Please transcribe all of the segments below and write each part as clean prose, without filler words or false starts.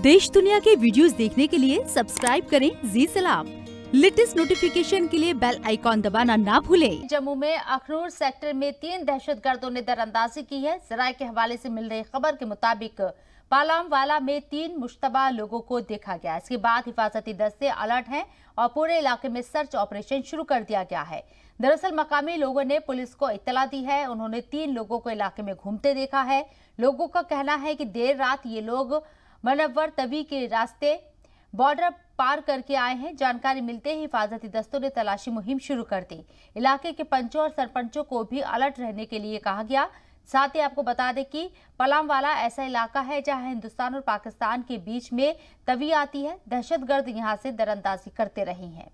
देश दुनिया के वीडियोस देखने के लिए सब्सक्राइब करें जी सलाम। लेटेस्ट नोटिफिकेशन के लिए बेल आइकॉन दबाना ना भूलें। जम्मू में अखनूर सेक्टर में 3 दहशतगर्दों ने दरअंदाजी की है। जराये के हवाले से मिल रही खबर के मुताबिक पालामवाला में 3 मुश्तबा लोगों को देखा गया। इसके बाद हिफाजती दस्ते अलर्ट हैं और पूरे इलाके में सर्च ऑपरेशन शुरू कर दिया गया है। दरअसल मकामी लोगों ने पुलिस को इत्तला दी है। उन्होंने 3 लोगों को इलाके में घूमते देखा है। लोगों का कहना है कि देर रात ये लोग मनव्वर तवी के रास्ते बॉर्डर पार करके आए हैं। जानकारी मिलते ही हिफाजती दस्तों ने तलाशी मुहिम शुरू कर दी। इलाके के पंचों और सरपंचों को भी अलर्ट रहने के लिए कहा गया। साथ ही आपको बता दें कि पालामवाला ऐसा इलाका है जहां हिंदुस्तान और पाकिस्तान के बीच में तवी आती है। दहशतगर्द यहां से दरअंदाजी करते रहे हैं।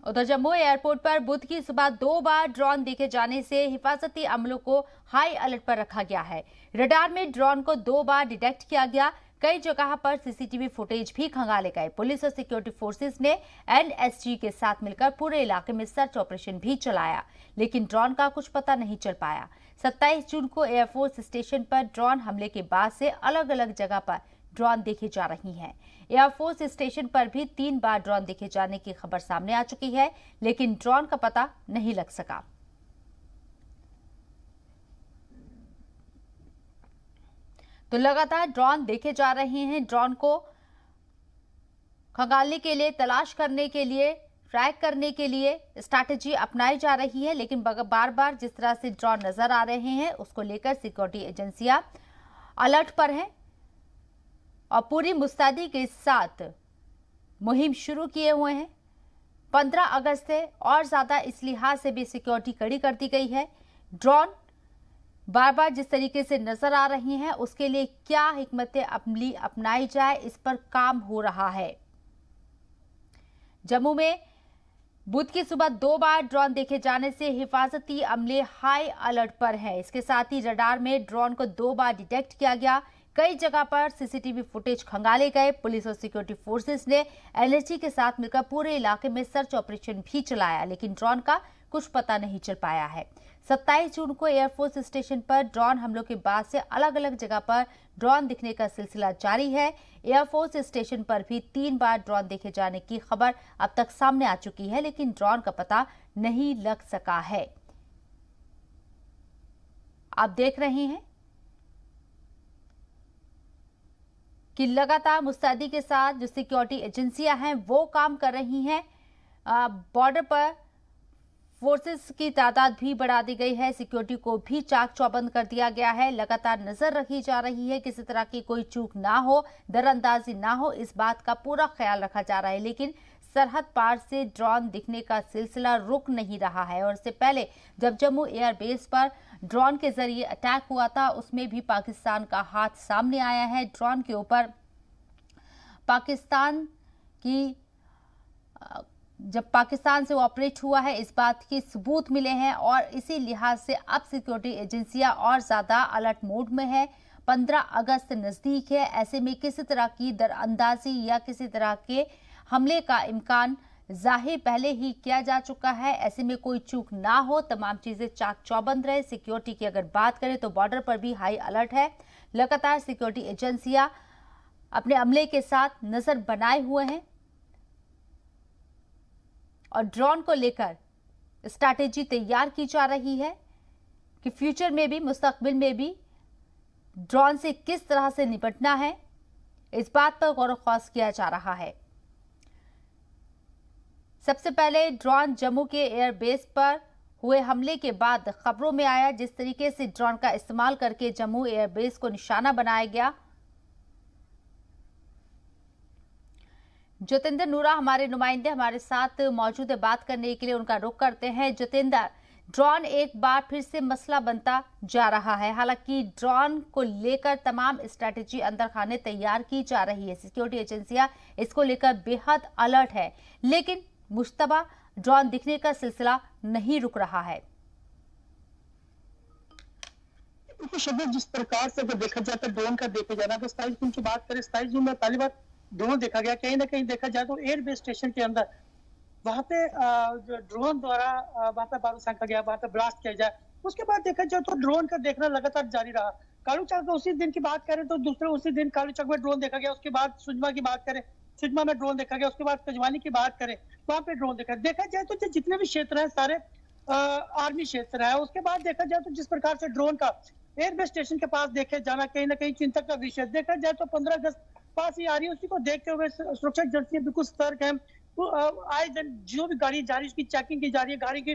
उधर जम्मू एयरपोर्ट पर बुध की सुबह 2 बार ड्रोन देखे जाने से हिफाजती अमलों को हाई अलर्ट पर रखा गया है। रडार में ड्रोन को 2 बार डिटेक्ट किया गया। कई जगह पर सीसीटीवी फुटेज भी खंगाले गए। पुलिस और सिक्योरिटी फोर्सेस ने एनएसजी के साथ मिलकर पूरे इलाके में सर्च ऑपरेशन भी चलाया, लेकिन ड्रोन का कुछ पता नहीं चल पाया। 27 जून को एयरफोर्स स्टेशन पर ड्रोन हमले के बाद से अलग अलग जगह पर ड्रोन देखे जा रही हैं। एयरफोर्स स्टेशन पर भी 3 बार ड्रोन देखे जाने की खबर सामने आ चुकी है, लेकिन ड्रोन का पता नहीं लग सका। तो लगातार ड्रोन देखे जा रहे हैं। ड्रोन को खंगालने के लिए, तलाश करने के लिए, ट्रैक करने के लिए स्ट्रैटेजी अपनाई जा रही है, लेकिन बार बार जिस तरह से ड्रोन नजर आ रहे हैं उसको लेकर सिक्योरिटी एजेंसियां अलर्ट पर हैं और पूरी मुस्तैदी के साथ मुहिम शुरू किए हुए हैं। 15 अगस्त से और ज्यादा इस लिहाज से भी सिक्योरिटी कड़ी कर दी गई है। ड्रोन बार बार जिस तरीके से नजर आ रही हैं उसके लिए क्या हिकमत अमली अपनाई जाए, इस पर काम हो रहा है। जम्मू में बुध की सुबह 2 बार ड्रोन देखे जाने से हिफाजती अमले हाई अलर्ट पर है। इसके साथ ही रडार में ड्रोन को 2 बार डिटेक्ट किया गया। कई जगह पर सीसीटीवी फुटेज खंगाले गए। पुलिस और सिक्योरिटी फोर्सेस ने एनएसजी के साथ मिलकर पूरे इलाके में सर्च ऑपरेशन भी चलाया, लेकिन ड्रोन का कुछ पता नहीं चल पाया है। 27 जून को एयरफोर्स स्टेशन पर ड्रोन हमलों के बाद से अलग अलग जगह पर ड्रोन दिखने का सिलसिला जारी है। एयरफोर्स स्टेशन पर भी 3 बार ड्रोन देखे जाने की खबर अब तक सामने आ चुकी है, लेकिन ड्रोन का पता नहीं लग सका है। आप देख रहे हैं कि लगातार मुस्तैदी के साथ जो सिक्योरिटी एजेंसियां हैं वो काम कर रही हैं। बॉर्डर पर फोर्सेस की तादाद भी बढ़ा दी गई है। सिक्योरिटी को भी चाक चौबंद कर दिया गया है। लगातार नजर रखी जा रही है, किसी तरह की कोई चूक ना हो, दरअंदाजी ना हो, इस बात का पूरा ख्याल रखा जा रहा है। लेकिन सरहद पार से ड्रोन दिखने का सिलसिला रुक नहीं रहा है। और इससे पहले जब जम्मू एयरबेस पर ड्रोन के जरिए अटैक हुआ था उसमें भी पाकिस्तान का हाथ सामने आया है। ड्रोन के ऊपर पाकिस्तान की जब पाकिस्तान से ऑपरेट हुआ है इस बात के सबूत मिले हैं और इसी लिहाज से अब सिक्योरिटी एजेंसियां और ज्यादा अलर्ट मोड में है। 15 अगस्त नजदीक है। ऐसे में किसी तरह की दरअंदाजी या किसी तरह के हमले का इम्कान जाहिर पहले ही किया जा चुका है। ऐसे में कोई चूक ना हो, तमाम चीजें चाक चौबंद रहे। सिक्योरिटी की अगर बात करें तो बॉर्डर पर भी हाई अलर्ट है। लगातार सिक्योरिटी एजेंसियां अपने अमले के साथ नजर बनाए हुए हैं और ड्रोन को लेकर स्ट्रैटेजी तैयार की जा रही है कि फ्यूचर में भी, मुस्तकबिल में भी ड्रोन से किस तरह से निपटना है, इस बात पर गौर ख्वास किया जा रहा है। सबसे पहले ड्रोन जम्मू के एयरबेस पर हुए हमले के बाद खबरों में आया जिस तरीके से ड्रोन का इस्तेमाल करके जम्मू एयरबेस को निशाना बनाया गया। जतेंद्र नूरा हमारे नुमाइंदे हमारे साथ मौजूद है, बात करने के लिए उनका रुख करते हैं। जतेंद्र, ड्रोन एक बार फिर से मसला बनता जा रहा है। हालांकि ड्रोन को लेकर तमाम स्ट्रैटेजी अंदर खाने तैयार की जा रही है। सिक्योरिटी एजेंसियां इसको लेकर बेहद अलर्ट है, लेकिन मुश्तबा ड्रोन दिखने का सिलसिला नहीं रुक रहा है। शब्द जिस प्रकार से अगर देखा जाता है ड्रोन का देखा जाना, तो 27 जून की बात करें, 27 जून में पहली बार ड्रोन देखा गया। कहीं ना कहीं देखा जाए तो एयरबेस स्टेशन के अंदर वहां पे जो ड्रोन द्वारा वहां पे बारूद फेंका गया, वहां पे ब्लास्ट किया जाए। उसके बाद देखा जाए तो ड्रोन का देखना लगातार जारी रहा। कालूचक में उसी दिन की बात करें तो दूसरे उसी दिन कालूचक में ड्रोन देखा गया। उसके बाद सुजमा की बात करें, सुजमा में ड्रोन देखा गया। उसके बाद कजवानी की बात करें, वहां पे ड्रोन देखा जाए तो जितने भी क्षेत्र हैं सारे आर्मी क्षेत्र है। उसके बाद देखा जाए तो जिस प्रकार से ड्रोन का एयरबेस स्टेशन के पास देखे जाना कहीं ना कहीं चिंता का विषय। देखा जाए तो 15 अगस्त पास ही आ रही है, उसी को देखते हुए सुरक्षा एजेंसियां बिल्कुल सतर्क है। आए दिन जो भी गाड़ी जा रही है उसकी चेकिंग की जा रही है। गाड़ी की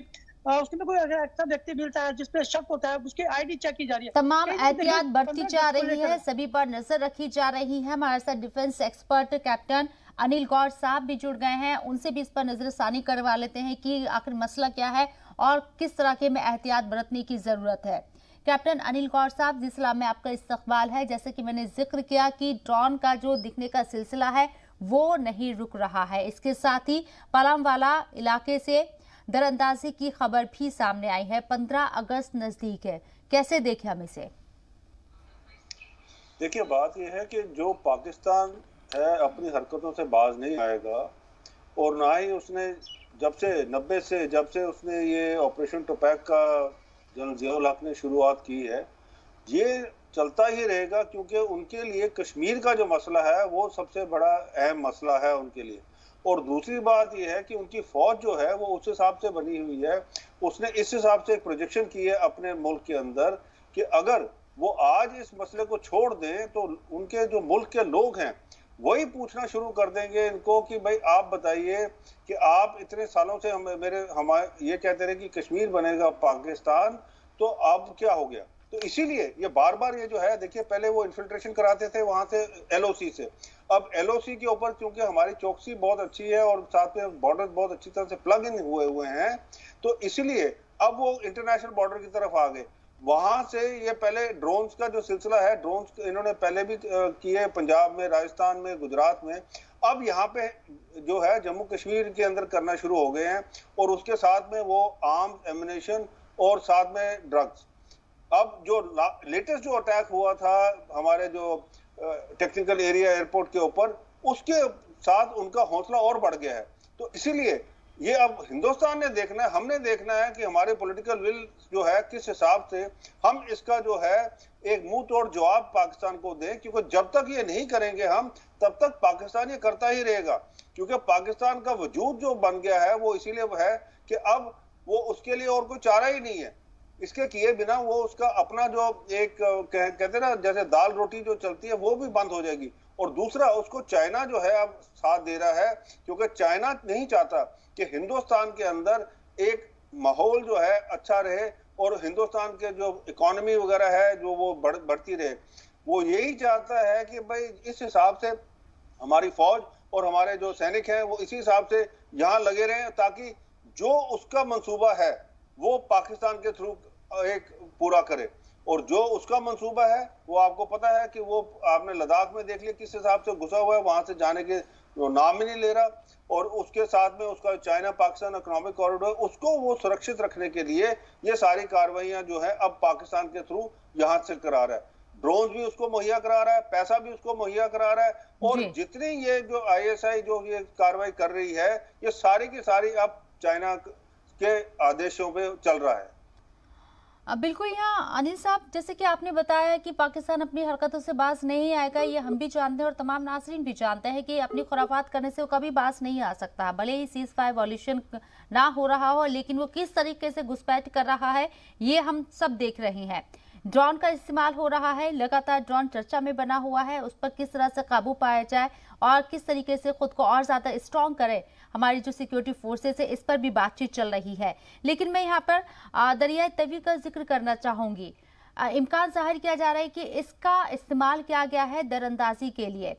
उसमें कोई अगर ऐसा व्यक्ति मिलता है जिसपे शक होता है उसकी आईडी चेक की जा रही है। तमाम एहतियात बढ़ती जा रही है, सभी पर नजर रखी जा रही है। हमारे साथ defence expert captain Anil Gaur साहब भी जुड़ गए हैं, उनसे भी इस पर नजरसानी करवा लेते हैं कि आखिर मसला क्या है और किस तरह के में एहतियात बरतने की जरूरत है। कैप्टन अनिल गौड़ साहब, जी सलाम में आपका इस्तकबाल है। जैसे कि मैंने जिक्र किया कि ड्रोन का जो दिखने का सिलसिला है वो नहीं रुक रहा है। इसके साथ ही पालामवाला इलाके से दरअंदाजी की खबर भी सामने आई है। 15 अगस्त नजदीक है, कैसे देखें हम इसे? देखिए, बात यह है कि जो पाकिस्तान है अपनी हरकतों से बाज नहीं आएगा, और ना ही उसने जब से उसने ये ऑपरेशन टोपैक का जनरल ज़ियाउल हक ने शुरुआत की है, ये चलता ही रहेगा, क्योंकि उनके लिए कश्मीर का जो मसला है वो सबसे बड़ा अहम मसला है उनके लिए। और दूसरी बात यह है कि उनकी फौज जो है वो उस हिसाब से बनी हुई है, उसने इस हिसाब से एक प्रोजेक्शन की है अपने मुल्क के अंदर कि अगर वो आज इस मसले को छोड़ दें तो उनके जो मुल्क के लोग हैं वही पूछना शुरू कर देंगे इनको कि भाई आप बताइए कि आप इतने सालों से हम ये कहते रहे कि कश्मीर बनेगा पाकिस्तान, तो अब क्या हो गया। तो इसीलिए ये बार बार ये जो है, देखिए पहले वो इन्फिल्ट्रेशन कराते थे वहां से एलओसी से, अब एलओसी के ऊपर क्योंकि हमारी चौकसी बहुत अच्छी है और साथ में बॉर्डर बहुत अच्छी तरह से प्लग इन हुए हैं, तो इसलिए अब वो इंटरनेशनल बॉर्डर की तरफ आ गए। वहां से ये पहले ड्रोन्स का जो सिलसिला है, ड्रोन्स इन्होंने पहले भी किए पंजाब में, राजस्थान में, गुजरात में, अब यहाँ पे जो है जम्मू कश्मीर के अंदर करना शुरू हो गए हैं। और उसके साथ में वो आर्म्स, एम्युनिशन और साथ में ड्रग्स। अब जो लेटेस्ट जो अटैक हुआ था हमारे जो टेक्निकल एरिया एयरपोर्ट के ऊपर, उसके साथ उनका हौसला और बढ़ गया है। तो इसीलिए ये अब हिंदुस्तान ने देखना है, हमने देखना है कि हमारे पॉलिटिकल विल जो है किस हिसाब से हम इसका जो है एक मुंह तोड़ जवाब पाकिस्तान को दें, क्योंकि जब तक ये नहीं करेंगे हम, तब तक पाकिस्तान ये करता ही रहेगा। क्योंकि पाकिस्तान का वजूद जो बन गया है वो इसीलिए है कि अब वो उसके लिए और कोई चारा ही नहीं है, इसके किए बिना वो उसका अपना जो एक कहते ना जैसे दाल रोटी जो चलती है वो भी बंद हो जाएगी। और दूसरा, उसको चाइना जो है अब साथ दे रहा है, क्योंकि चाइना नहीं चाहता कि हिंदुस्तान के अंदर एक माहौल जो है अच्छा रहे और हिंदुस्तान के जो इकोनॉमी वगैरह है जो वो बढ़ती रहे। वो यही चाहता है कि भाई इस हिसाब से हमारी फौज और हमारे जो सैनिक हैं वो इसी हिसाब से यहाँ लगे रहें, ताकि जो उसका मंसूबा है वो पाकिस्तान के थ्रू एक पूरा करे। और जो उसका मंसूबा है वो आपको पता है कि वो आपने लद्दाख में देख लिया किस हिसाब से घुसा हुआ है, वहां से जाने के नाम ही नहीं ले रहा। और उसके साथ में उसका चाइना पाकिस्तान इकोनॉमिक कॉरिडोर, उसको वो सुरक्षित रखने के लिए ये सारी कार्रवाइयां जो है अब पाकिस्तान के थ्रू यहां से करा रहा है। ड्रोन भी उसको मुहैया करा रहा है, पैसा भी उसको मुहैया करा रहा है, और जितनी ये जो ISI जो ये कार्रवाई कर रही है ये सारी की सारी अब चाइना के आदेशों पे चल रहा है। बिल्कुल। यहाँ अनिल साहब, जैसे कि आपने बताया कि पाकिस्तान अपनी हरकतों से बाज नहीं आएगा, ये हम भी जानते हैं और तमाम नाज़रीन भी जानते हैं कि अपनी खुराफात करने से वो कभी बाज नहीं आ सकता। भले ही सीज फायर वॉल्यूशन ना हो रहा हो, लेकिन वो किस तरीके से घुसपैठ कर रहा है ये हम सब देख रहे हैं। ड्रोन का इस्तेमाल हो रहा है, लगातार ड्रोन चर्चा में बना हुआ है, उस पर किस तरह से काबू पाया जाए और किस तरीके से खुद को और ज्यादा स्ट्रॉन्ग करे हमारी जो सिक्योरिटी फोर्सेस है, इस पर भी बातचीत चल रही है। लेकिन मैं यहाँ पर दरियाई तवी का जिक्र करना चाहूंगी। इम्कान जाहिर किया जा रहा है कि इसका इस्तेमाल किया गया है दरअंदाजी के लिए।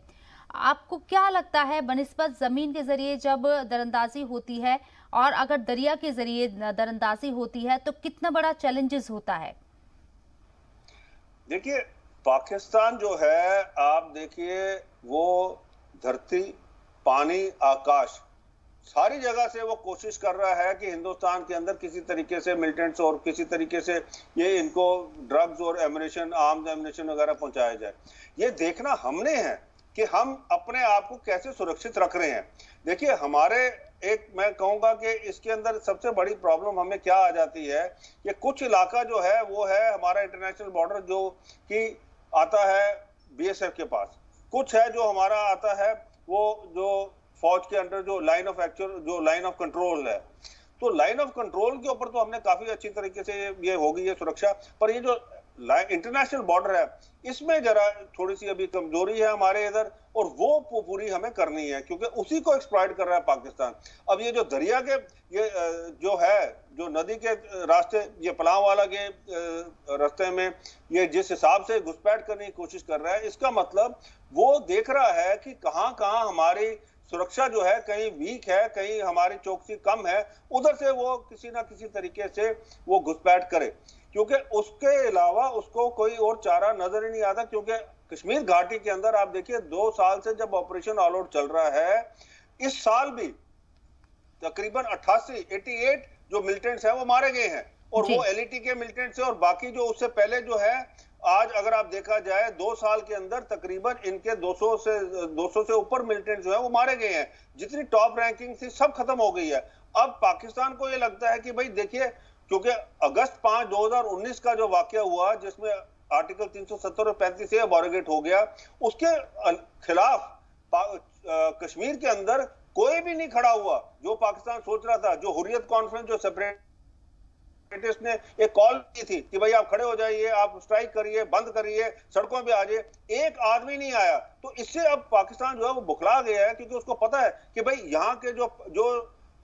आपको क्या लगता है, बनिस्बत जमीन के जरिए जब दरअंदाजी होती है और अगर दरिया के जरिए दरअंदाजी होती है तो कितना बड़ा चैलेंजेस होता है? देखिए, पाकिस्तान जो है, आप देखिए वो धरती, पानी, आकाश, सारी जगह से वो कोशिश कर रहा है कि हिंदुस्तान के अंदर किसी तरीके से मिलिटेंट्स और किसी तरीके से ये इनको ड्रग्स और एम्युनिशन, आर्म्स एम्युनिशन वगैरह पहुंचाया जाए। ये देखना हमने है कि हम अपने आप को कैसे सुरक्षित रख रहे हैं। देखिए हमारे मैं कहूंगा कि इसके अंदर सबसे बड़ी प्रॉब्लम हमें क्या आ जाती है कि कुछ इलाका जो है वो है हमारा इंटरनेशनल बॉर्डर जो कि आता है बीएसएफ के पास, कुछ है जो हमारा आता है वो जो फौज के अंडर जो लाइन ऑफ कंट्रोल है। तो लाइन ऑफ कंट्रोल के ऊपर तो हमने काफी अच्छी तरीके से ये हो गई है सुरक्षा, पर ये जो इंटरनेशनल बॉर्डर है इसमें जरा थोड़ी सी अभी कमजोरी है हमारे इधर, और वो पूरी हमें करनी है क्योंकि उसी को एक्सप्लॉइट कर रहा है पाकिस्तान। अब ये जो दरिया के ये जो है जो नदी के रास्ते ये पलाव वाला के रास्ते में ये जिस हिसाब से घुसपैठ करने की कोशिश कर रहा है, इसका मतलब वो देख रहा है कि कहाँ कहाँ हमारी सुरक्षा जो है कहीं वीक है, कहीं हमारी चौकसी कम है, उधर से वो किसी ना किसी तरीके से वो घुसपैठ करे, क्योंकि उसके अलावा उसको कोई और चारा नजर ही नहीं आता। क्योंकि कश्मीर घाटी के अंदर आप देखिए 2 साल से जब ऑपरेशन ऑल आउट चल रहा है, इस साल भी तकरीबन 88 जो मिलिटेंट्स हैं वो मारे गए हैं, और वो एलईटी के मिलिटेंट्स हैं, और बाकी जो उससे पहले जो है आज अगर आप देखा जाए 2 साल के अंदर तकरीबन इनके 200 से ऊपर मिलिटेंट जो है वो मारे गए हैं। जितनी टॉप रैंकिंग थी सब खत्म हो गई है। अब पाकिस्तान को ये लगता है कि भाई देखिए, क्योंकि अगस्त 5, 2019 का जो वाकया हुआ जिसमें आर्टिकल 370 और 35 अबॉरोगेट हो गया, उसके खिलाफ कश्मीर के अंदर कोई भी नहीं खड़ा हुआ जो पाकिस्तान सोच रहा था। जो हुर्रियत कॉन्फ्रेंस जो सेपरेटिस्ट ने एक कॉल की थी कि भाई आप खड़े हो जाइए, आप स्ट्राइक करिए, बंद करिए, सड़कों पे आ जाइए, एक आदमी नहीं आया। तो इससे अब पाकिस्तान जो है वो बुखला गया है, क्योंकि उसको पता है कि भाई यहाँ के जो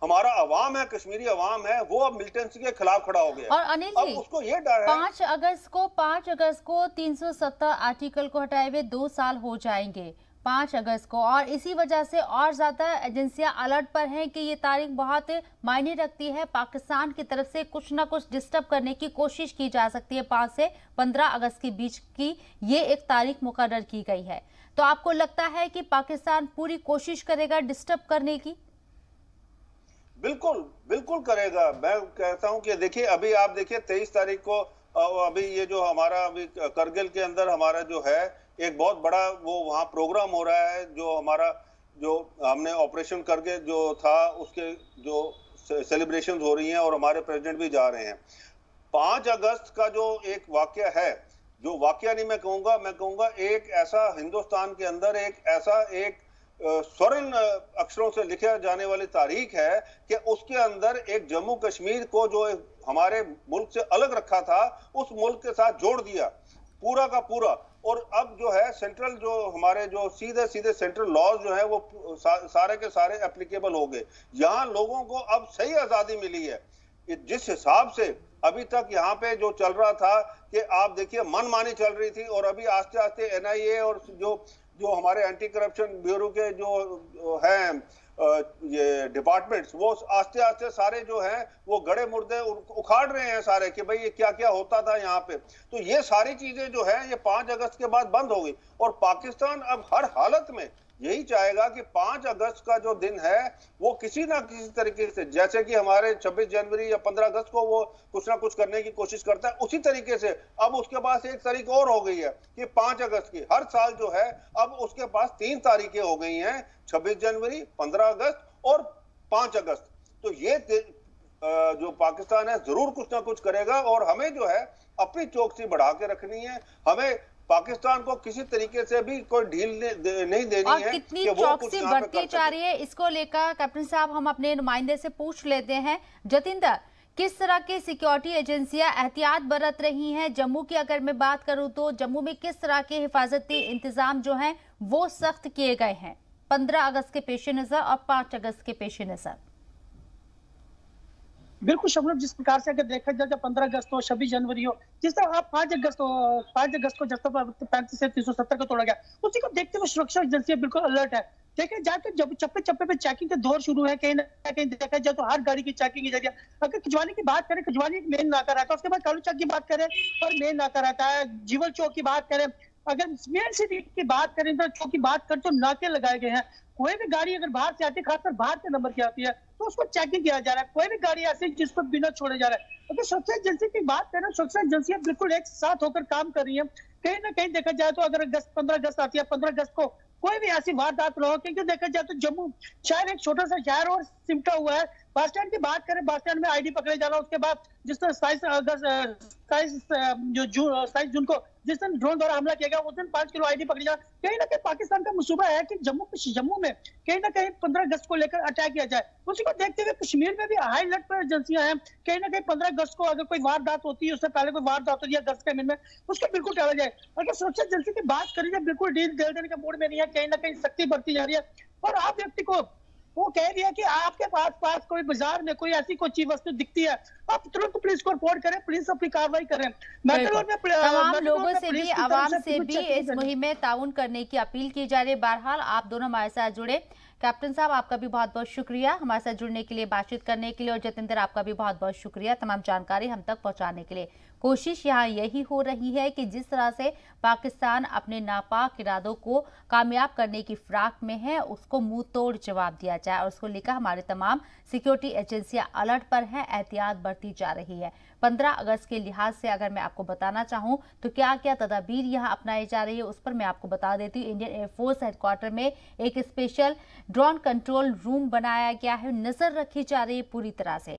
हमारा अवाम है, कश्मीरी अवाम है, वो अब मिलिटेंसी के खिलाफ खड़ा हो गया। और अनिल जी, उसको ये डर है 5 अगस्त को 370 आर्टिकल को हटाए हुए 2 साल हो जाएंगे 5 अगस्त को, और इसी वजह से और ज्यादा एजेंसियां अलर्ट पर हैं कि ये तारीख बहुत मायने रखती है। पाकिस्तान की तरफ से कुछ ना कुछ डिस्टर्ब करने की कोशिश की जा सकती है। 5 से 15 अगस्त के बीच की ये एक तारीख मुकर्रर की गई है। तो आपको लगता है कि पाकिस्तान पूरी कोशिश करेगा डिस्टर्ब करने की? बिल्कुल करेगा। मैं कहता हूं कि देखिए अभी आप देखिए 23 तारीख को अभी ये जो हमारा अभी करगिल के अंदर हमारा जो है एक बहुत बड़ा वो वहाँ प्रोग्राम हो रहा है, जो हमारा जो हमने ऑपरेशन करके जो था उसके जो सेलिब्रेशन हो रही हैं, और हमारे प्रेसिडेंट भी जा रहे हैं। 5 अगस्त का जो एक वाकया है, जो वाकया नहीं मैं कहूँगा एक ऐसा हिंदुस्तान के अंदर एक स्वर्ण अक्षरों से लिखे जाने वाली तारीख है कि उसके अंदर एक जम्मू कश्मीर को जो हमारे मुल्क से अलग रखा था उस मुल्क के साथ जोड़ दिया पूरा का पूरा। और अब जो है सेंट्रल जो हमारे जो सीधे सेंट्रल लॉज जो है वो सारे के सारे एप्लीकेबल हो गए। यहाँ लोगों को अब सही आजादी मिली है। जिस हिसाब से अभी तक यहाँ पे जो चल रहा था कि आप देखिए मनमानी चल रही थी, और अभी आस्ते आस्ते एनआईए और जो हमारे एंटी करप्शन ब्यूरो के जो हैं ये डिपार्टमेंट्स, वो आस्ते आस्ते सारे जो हैं वो गड़े मुर्दे उखाड़ रहे हैं सारे कि भाई ये क्या क्या होता था यहाँ पे। तो ये सारी चीजें जो है ये 5 अगस्त के बाद बंद हो गई, और पाकिस्तान अब हर हालत में यही चाहेगा कि 5 अगस्त का जो दिन है वो किसी ना किसी तरीके से, जैसे कि हमारे 26 जनवरी या 15 अगस्त को वो कुछ ना कुछ करने की कोशिश करता है, उसी तरीके से अब उसके पास एक तारीख और हो गई है कि 5 अगस्त की। हर साल जो है अब उसके पास 3 तारीखें हो गई हैं, 26 जनवरी, 15 अगस्त और 5 अगस्त। तो ये जो पाकिस्तान है जरूर कुछ ना कुछ करेगा, और हमें जो है अपनी चौकसी बढ़ा के रखनी है। हमें पाकिस्तान को किसी तरीके से भी कोई ढील नहीं देनी और है। कितनी चौकसी बढ़ती जा रही है इसको लेकर कैप्टन साहब हम अपने नुमाइंदे से पूछ लेते हैं। जतिंदर, किस तरह की सिक्योरिटी एजेंसियां एहतियात बरत रही हैं? जम्मू की अगर मैं बात करूं तो जम्मू में किस तरह के हिफाजती इंतजाम जो हैं वो सख्त किए गए हैं 15 अगस्त के पेश नजर और 5 अगस्त के पेश नजर? बिल्कुल शबनम, जिस प्रकार से अगर देखा जाए 15 अगस्त हो, 26 जनवरी हो, जिस तरह आप 5 अगस्त को जब 35 से 370 को तोड़ा गया, उसी को देखते हुए सुरक्षा एजेंसियां बिल्कुल अलर्ट है। देखा जाए तो जब चप्पे पे चेकिंग का दौर शुरू है, कहीं ना कहीं देखा जाए तो हर गाड़ी की चेकिंग की जरिए। अगर खिजवानी की बात करें, खिजवानी एक मेन नाका रहता है, उसके बाद कालू चौक की बात करें और मेन नाका रहता है, जीवल चौक की बात करें, अगर मेन सिटी की बात करें तो चौक की बात करें तो नाके लगाए गए हैं। कोई भी गाड़ी अगर बाहर से आती है, खासकर बाहर के नंबर की आती है, तो उसको चेकिंग किया जा रहा है। कोई भी गाड़ी ऐसी जिसको बिना छोड़े जा रहा है। अगर सुरक्षा एजेंसी की बात करें, सुरक्षा एजेंसियां बिल्कुल एक साथ होकर काम कर रही है। कहीं ना कहीं देखा जाए तो अगर 15 अगस्त आती है, 15 अगस्त को कोई भी ऐसी वारदात ना हो, क्योंकि देखा जाए तो जम्मू शायद एक छोटा सा शहर और सिमटा हुआ है। बस स्टैंड की बात करें, बस स्टैंड में आईडी पकड़े जाना, उसके बाद जिस तरह 27 जून को जिस दिन ड्रोन द्वारा हमला किया गया उस दिन 5 किलो आईडी पकड़ी जाना, कहीं ना कहीं पाकिस्तान का मंसूबा है कि जम्मू में कहीं ना कहीं 15 अगस्त को लेकर अटैक किया जाए। उसी को देखते हुए कश्मीर में भी हाई अलर्ट पर एजेंसियां हैं, कहीं ना कहीं 15 अगस्त को अगर कोई वारदात होती है, उससे पहले कोई वारदात होती है अगस्त के महीने में, उसको बिल्कुल टाला जाए। अगर सुरक्षा एजेंसी की बात करी जाए, बिल्कुल डील दे देने के मूड में नहीं है, कहीं ना कहीं सख्ती बरती जा रही है। और आप व्यक्ति को वो कह रही है कि आपके पास कोई बाजार में कोई ऐसी कोई चीज वस्तु दिखती है, आप तुरंत पुलिस को रिपोर्ट करें, पुलिस अपनी कार्रवाई करें। तमाम लोगों से भी, आवाम से भी इस मुहिम में ताउन करने की अपील की जा रही है। बहरहाल आप दोनों हमारे साथ जुड़े, कैप्टन साहब आपका भी बहुत बहुत शुक्रिया हमारे साथ जुड़ने के लिए, बातचीत करने के लिए, और जतिंदर आपका भी बहुत बहुत शुक्रिया तमाम जानकारी हम तक पहुंचाने के लिए। कोशिश यहाँ यही हो रही है कि जिस तरह से पाकिस्तान अपने नापाक इरादों को कामयाब करने की फिराक में है, उसको मुंह तोड़ जवाब दिया जाए, और उसको लेकर हमारे तमाम सिक्योरिटी एजेंसियां अलर्ट पर हैं, एहतियात बरती जा रही है। 15 अगस्त के लिहाज से अगर मैं आपको बताना चाहूं तो क्या क्या तदाबीर यहाँ अपनाई जा रही है, उस पर मैं आपको बता देती हूँ। इंडियन एयरफोर्स हेडक्वार्टर में एक स्पेशल ड्रोन कंट्रोल रूम बनाया गया है, नजर रखी जा रही है पूरी तरह से।